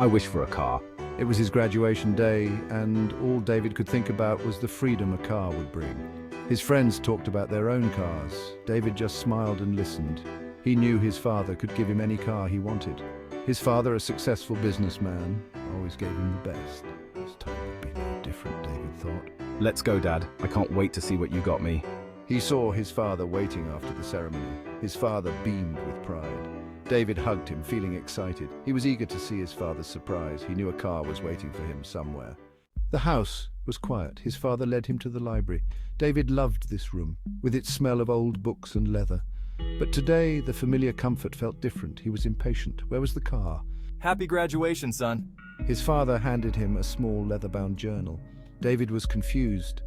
I wish for a car. It was his graduation day, and all David could think about was the freedom a car would bring. His friends talked about their own cars. David just smiled and listened. He knew his father could give him any car he wanted. His father, a successful businessman, always gave him the best. This time would be no different, David thought. Let's go, Dad. I can't wait to see what you got me. He saw his father waiting after the ceremony. His father beamed with pride. David hugged him, feeling excited. He was eager to see his father's surprise. He knew a car was waiting for him somewhere. The house was quiet. His father led him to the library. David loved this room, with its smell of old books and leather. But today, the familiar comfort felt different. He was impatient. Where was the car? Happy graduation, son. His father handed him a small leather-bound journal. David was confused.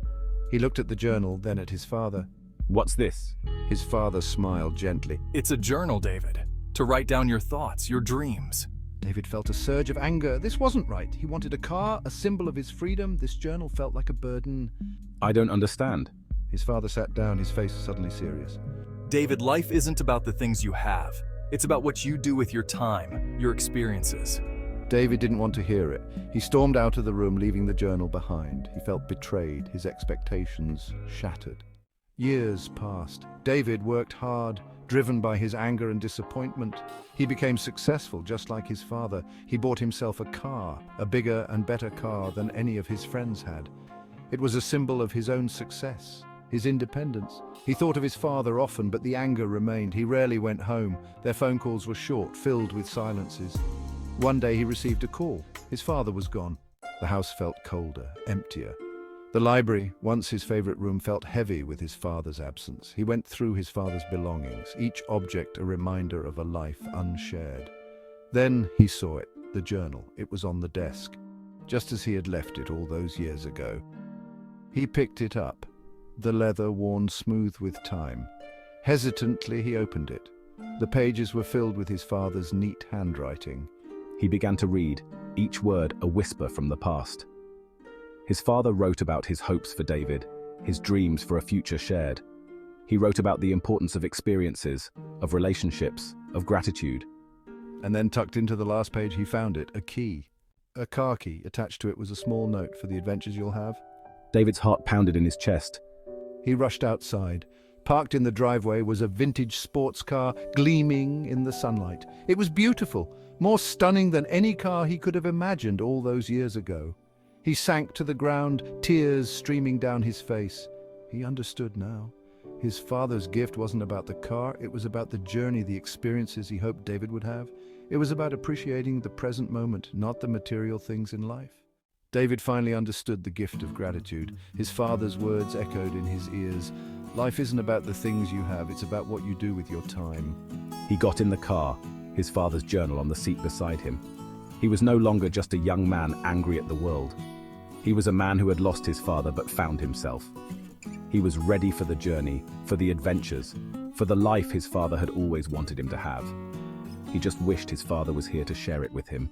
He looked at the journal, then at his father. What's this? His father smiled gently. It's a journal, David, to write down your thoughts, your dreams. David felt a surge of anger. This wasn't right. He wanted a car, a symbol of his freedom. This journal felt like a burden. I don't understand. His father sat down, his face suddenly serious. David, life isn't about the things you have. It's about what you do with your time, your experiences. David didn't want to hear it. He stormed out of the room, leaving the journal behind. He felt betrayed, his expectations shattered. Years passed. David worked hard, driven by his anger and disappointment. He became successful, just like his father. He bought himself a car, a bigger and better car than any of his friends had. It was a symbol of his own success, his independence. He thought of his father often, but the anger remained. He rarely went home. Their phone calls were short, filled with silences. One day he received a call. His father was gone. The house felt colder, emptier. The library, once his favorite room, felt heavy with his father's absence. He went through his father's belongings, each object a reminder of a life unshared. Then he saw it, the journal. It was on the desk, just as he had left it all those years ago. He picked it up, the leather worn smooth with time. Hesitantly, he opened it. The pages were filled with his father's neat handwriting. He began to read, each word a whisper from the past. His father wrote about his hopes for David, his dreams for a future shared. He wrote about the importance of experiences, of relationships, of gratitude. And then tucked into the last page he found it, a key. A car key. Attached to it was a small note for the adventures you'll have. David's heart pounded in his chest. He rushed outside. Parked in the driveway was a vintage sports car, gleaming in the sunlight. It was beautiful, more stunning than any car he could have imagined all those years ago. He sank to the ground, tears streaming down his face. He understood now. His father's gift wasn't about the car, it was about the journey, the experiences he hoped David would have. It was about appreciating the present moment, not the material things in life. David finally understood the gift of gratitude. His father's words echoed in his ears. Life isn't about the things you have, it's about what you do with your time. He got in the car, his father's journal on the seat beside him. He was no longer just a young man angry at the world. He was a man who had lost his father but found himself. He was ready for the journey, for the adventures, for the life his father had always wanted him to have. He just wished his father was here to share it with him.